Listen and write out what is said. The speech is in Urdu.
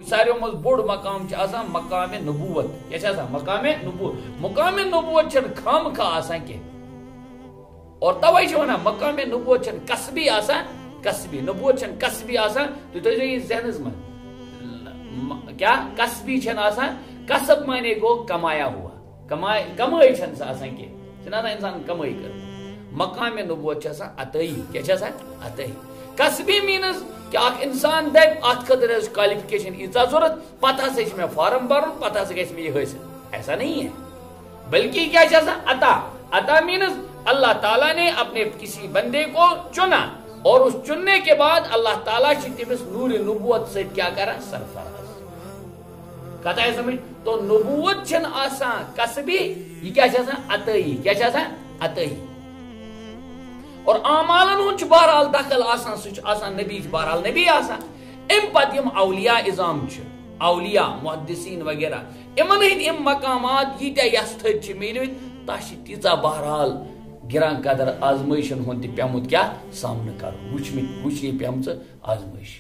ساروی مز بوڑ مقام مقام نبوت کیا مقام نبوت مقام نبوت خام خواہ آسان کی اور توے ونان مقام نبوت قصبی آسان قصبی نبوت قصبی آسان تو تھو یہ ذہنس من کیا قصبی آسان قصب مانے گو کمایا ہوا کمائی سا آسان کی انسان کمائی کر مقام نبوت عطائی کیا عطائی قصبی مینز کہ اخ انسان دپ ات خاطر کوالیفکیشن ایزا ضرورت پتہ سے میں فارم بھرن پتہ سے گھس میں یہ حاصل ایسا نہیں ہے بلکہ کیا عطا عطا مینز اللہ تعالیٰ نے اپنے کسی بندے کو چنا اور اس چننے کے بعد اللہ تعالیٰ تمس نور نبوت سے کیا کرا سرفراز کتا ہے سمجھ تو نبوت چھن آسان قصبی یہ کیا عطائی کیا عطائی اور اعمالن ہن بہرحال دخل آسان سہ آسان نبی بہرحال نبی آسان ام پتہ یم اولیاء اظام اولیاء محدثین وغیرہ امن ہند ام مقامات یتیا یس تھد ملوت تہ تیژا بہرحال گران قدر آزمائشن ہند پیمت کیا سامنا کر وچنی پیمچ آزمائش